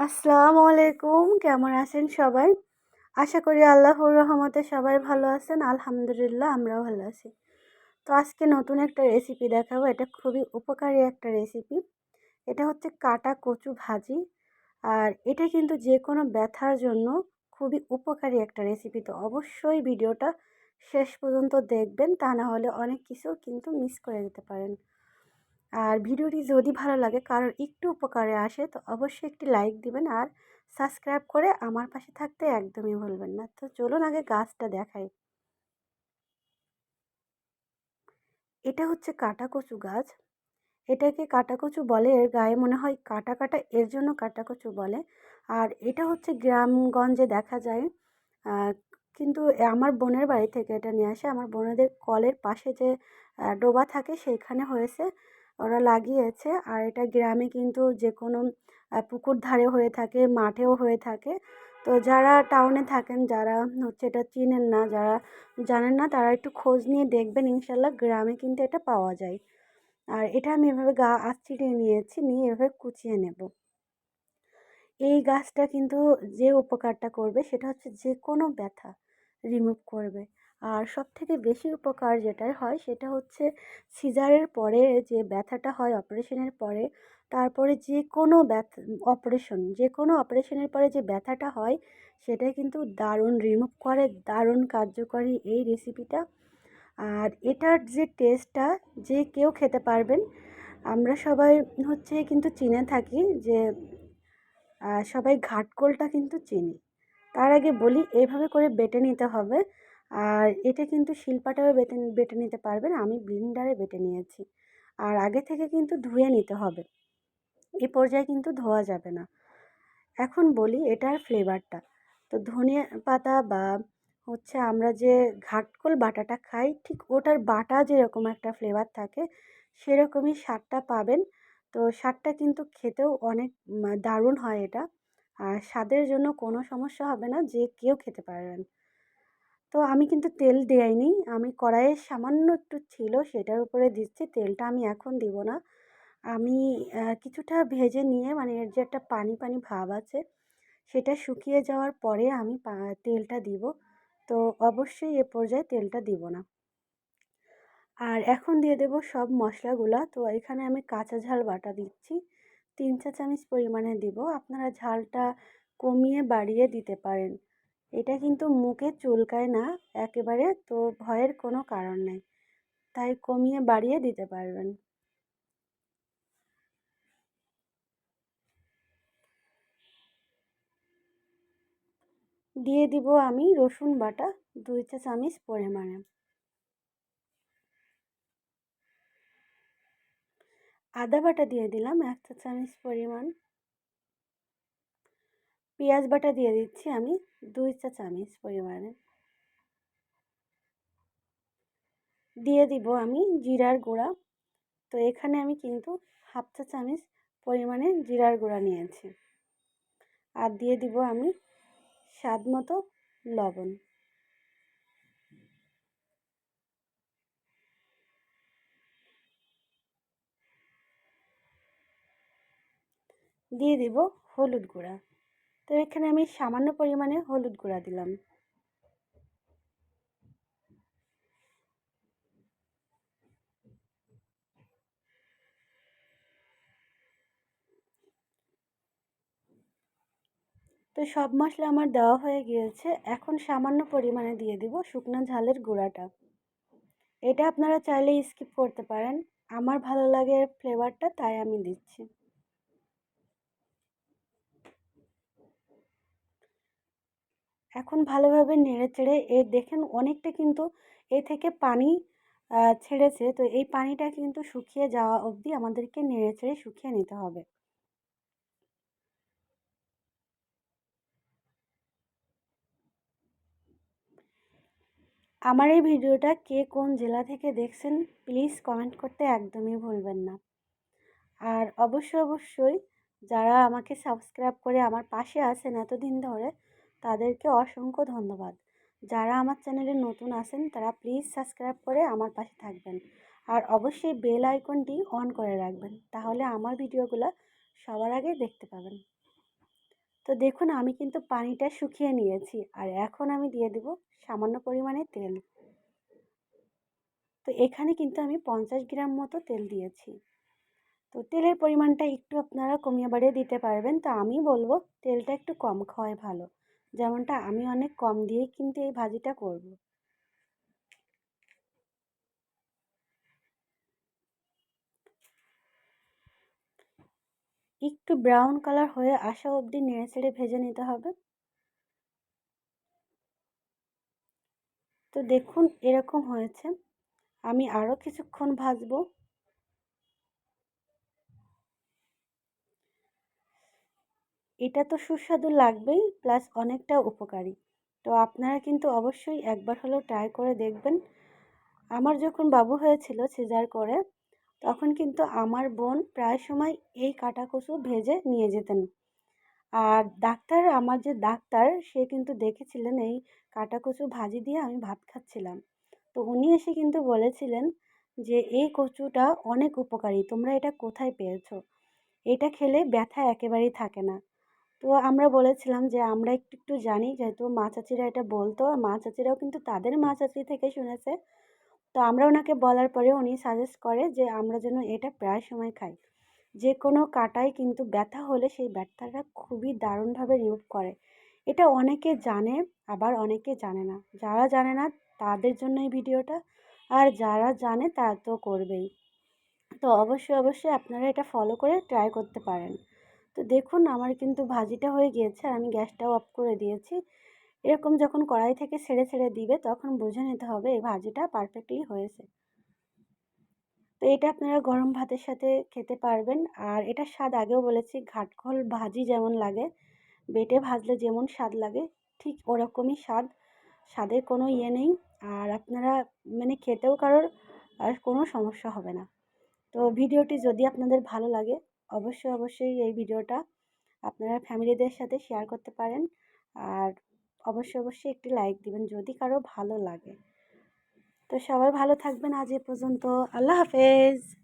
আসসালামু আলাইকুম। কেমন আছেন সবাই? আশা করি আল্লাহর রহমতে সবাই ভালো আছেন। আলহামদুলিল্লাহ আমরাও ভালো আছি। তো আজকে নতুন একটা রেসিপি দেখাবো। এটা খুবই উপকারী একটা রেসিপি। এটা হচ্ছে কাটা কচু ভাজি। আর এটা কিন্তু যেকোনো ব্যথার জন্য খুবই উপকারী একটা রেসিপি। তো অবশ্যই ভিডিওটা শেষ পর্যন্ত দেখবেন। তা না হলে অনেক কিছু কিন্তু মিস করে যেতে পারেন। আর ভিডিওটি যদি ভালো লাগে কারোর একটু উপকারে আসে তো অবশ্যই একটি লাইক দিবেন আর সাবস্ক্রাইব করে আমার পাশে থাকতে একদমই ভুলবেন না। তো চলুন আগে গাছটা দেখাই। এটা হচ্ছে কাটা কচু গাছ। এটাকে কাটা কচু বলে, এর গায়ে মনে হয় কাটা কাটা, এর জন্য কাটা কচু বলে। আর এটা হচ্ছে গ্রামগঞ্জে দেখা যায়। আহ, কিন্তু আমার বোনের বাড়ি থেকে এটা নিয়ে আসে। আমার বোনেদের কলের পাশে যে ডোবা থাকে সেইখানে হয়েছে, ওরা লাগিয়েছে। আর এটা গ্রামে কিন্তু যে কোনো পুকুর ধারে হয়ে থাকে, মাঠেও হয়ে থাকে। তো যারা টাউনে থাকেন, যারা হচ্ছে এটা চিনেন না, যারা জানেন না, তারা একটু খোঁজ নিয়ে দেখবেন, ইনশাল্লাহ গ্রামে কিন্তু এটা পাওয়া যায়। আর এটা আমি এভাবে চিড়ে নিয়েছি, নিয়ে এভাবে কুচিয়ে নেব। এই গাছটা কিন্তু যে উপকারটা করবে সেটা হচ্ছে যে কোনো ব্যথা রিমুভ করবে। আর সবথেকে বেশি উপকার যেটাই হয় সেটা হচ্ছে সিজারের পরে যে ব্যথাটা হয় অপারেশনের পরে, তারপরে যে কোনো ব্যথা, যে কোনো অপারেশনের পরে যে ব্যথাটা হয় সেটাই কিন্তু দারুণ রিমুভ করে, দারুণ কার্যকরী এই রেসিপিটা। আর এটার যে টেস্টটা যে কেউ খেতে পারবেন। আমরা সবাই হচ্ছে কিন্তু চিনে থাকি যে সবাই ঘাটকোলটা কিন্তু চিনি। তার আগে বলি এভাবে করে বেটে নিতে হবে। আর এটা কিন্তু শিলপাটাও বেটে বেটে নিতে পারবেন, আমি ব্লেন্ডারে বেটে নিয়েছি। আর আগে থেকে কিন্তু ধুয়ে নিতে হবে, এ পর্যায়ে কিন্তু ধোয়া যাবে না। এখন বলি এটার ফ্লেভারটা। তো ধনিয়া পাতা বা হচ্ছে আমরা যে ঘাটকোল বাটাটা খাই, ঠিক ওটার বাটা যেরকম একটা ফ্লেভার থাকে সেরকমই স্বাদটা পাবেন। তো স্বাদটা কিন্তু খেতেও অনেক দারুণ হয় এটা। আর স্বাদের জন্য কোনো সমস্যা হবে না, যে কেউ খেতে পারবেন। তো আমি কিন্তু তেল দেইনি, আমি কড়াইয়ে সামান্য একটু ছিল সেটার উপরে দিচ্ছি। তেলটা আমি এখন দিব না। আমি কিছুটা ভেজে নিয়ে, মানে এর যে একটা পানি পানি ভাব আছে সেটা শুকিয়ে যাওয়ার পরে আমি তেলটা দিব। তো অবশ্যই এ পর্যায়ে তেলটা দিব না। আর এখন দিয়ে দেব সব মশলাগুলা। তো এখানে আমি কাঁচা ঝাল বাটা দিচ্ছি, 3 চা চামচ পরিমাণে দিব। আপনারা ঝালটা কমিয়ে বাড়িয়ে দিতে পারেন। এটা কিন্তু মুখে চুলকায় না একেবারে, তো ভয়ের কোনো কারণ নেই, তাই কমিয়ে বাড়িয়ে দিতে পারবেন। দিয়ে দিব আমি রসুন বাটা 2 চা চামচ পরিমাণে। আদা বাটা দিয়ে দিলাম 1 চা চামচ পরিমাণ। পেঁয়াজ বাটা দিয়ে দিচ্ছি আমি 2 চা চামচ পরিমাণে। দিয়ে দিব আমি জিরার গুঁড়া। তো এখানে আমি কিন্তু 1/2 চা চামচ পরিমাণে জিরার গুঁড়া নিয়েছি। আর দিয়ে দিব আমি স্বাদ মতো লবণ। দিয়ে দিব হলুদ গুঁড়া। তো এখানে আমি সামান্য পরিমাণে হলুদ গুঁড়া দিলাম। তো সব মশলা আমার দেওয়া হয়ে গিয়েছে। এখন সামান্য পরিমাণে দিয়ে দিব শুকনো ঝালের গুঁড়াটা। এটা আপনারা চাইলে স্কিপ করতে পারেন, আমার ভালো লাগে ফ্লেভারটা তাই আমি দিচ্ছি। এখন ভালোভাবে নেড়েচেড়ে দেখেন অনেকটা কিন্তু এ থেকে পানি ছেড়েছে। তো এই পানিটা কিন্তু শুকিয়ে যাওয়া অবধি আমাদেরকে নেড়েচেড়ে শুকিয়ে নিতে হবে। আমার এই ভিডিওটা কে কোন জেলা থেকে দেখছেন প্লিজ কমেন্ট করতে একদমই ভুলবেন না। আর অবশ্যই যারা আমাকে সাবস্ক্রাইব করে আমার পাশে আছেন এতদিন ধরে, তাদেরকে অসংখ্য ধন্যবাদ। যারা আমার চ্যানেলে নতুন আছেন তারা প্লিজ সাবস্ক্রাইব করে আমার পাশে থাকবেন। আর অবশ্যই বেল আইকনটি অন করে রাখবেন, তাহলে আমার ভিডিওগুলো সবার আগে দেখতে পাবেন। তো দেখুন আমি কিন্তু পানিটা শুকিয়ে নিয়েছি, আর এখন আমি দিয়ে দেব সামান্য পরিমাণে তেল। তো এখানে কিন্তু আমি 50 গ্রাম মতো তেল দিয়েছি। তো তেলের পরিমাণটা একটু আপনারা কমিয়ে বাড়িয়ে দিতে পারবেন। তো আমি বলবো তেলটা একটু কম খাওয়াই ভালো। যেমনটা আমি অনেক কম দিয়েই কিন্তু এই ভাজিটা করব। একটু ব্রাউন কালার হয়ে আসা অবধি নেড়েচেড়ে ভেজে নিতে হবে। তো দেখুন এরকম হয়েছে। আমি আরও কিছুক্ষণ ভাজবো। এটা তো সুস্বাদু লাগবেই, প্লাস অনেকটা উপকারী। তো আপনারা কিন্তু অবশ্যই একবার হলেও ট্রাই করে দেখবেন। আমার যখন বাবু হয়েছিল সিজার করে, তখন কিন্তু আমার বোন প্রায় সময় এই কাটা কচু ভেজে নিয়ে যেতেন। আর আমার যে ডাক্তার সে কিন্তু দেখেছিলেন এই কাটা কচু ভাজি দিয়ে আমি ভাত খাচ্ছিলাম। তো উনি এসে কিন্তু বলেছিলেন যে এই কচুটা অনেক উপকারী, তোমরা এটা কোথায় পেয়েছো? এটা খেলে ব্যথা একেবারেই থাকে না। তো আমরা বলেছিলাম যে আমরা একটু একটু জানি, যেহেতু মা চাচিরা এটা বলতো, আর মা চাচিরাও কিন্তু তাদের মা চাচি থেকে শুনেছে। তো আমরা ওনাকে বলার পরে উনি সাজেস্ট করে যে আমরা যেন এটা প্রায় সময় খাই। যে কোনো কাটায় কিন্তু ব্যথা হলে সেই ব্যথাটা খুবই দারুণভাবে রিমুভ করে। এটা অনেকে জানে, আবার অনেকে জানে না। যারা জানে না তাদের জন্য এই ভিডিওটা, আর যারা জানে তারা তো করবেই। তো অবশ্যই অবশ্যই আপনারা এটা ফলো করে ট্রাই করতে পারেন। তো দেখুন আমার কিন্তু ভাজিটা হয়ে গিয়েছে, আর আমি গ্যাসটাও অফ করে দিয়েছি। এরকম যখন কড়াই থেকে ছেড়ে ছেড়ে দিবে তখন বুঝে নিতে হবে এই ভাজিটা পারফেক্টলি হয়েছে। তো এটা আপনারা গরম ভাতের সাথে খেতে পারবেন। আর এটার স্বাদ আগেও বলেছি, ঘাটকোল ভাজি যেমন লাগে, বেটে ভাজলে যেমন স্বাদ লাগে, ঠিক ওরকমই স্বাদ। স্বাদের কোনো ইয়ে নেই। আর আপনারা মানে খেতেও কারোর আর কোনো সমস্যা হবে না। তো ভিডিওটি যদি আপনাদের ভালো লাগে, অবশ্যই অবশ্যই এই ভিডিওটা আপনারা ফ্যামিলিদের সাথে শেয়ার করতে পারেন। আর অবশ্যই অবশ্যই একটি লাইক দিবেন যদি কারো ভালো লাগে। তো সবাই ভালো থাকবেন, আজ এ পর্যন্ত। আল্লাহ হাফেজ।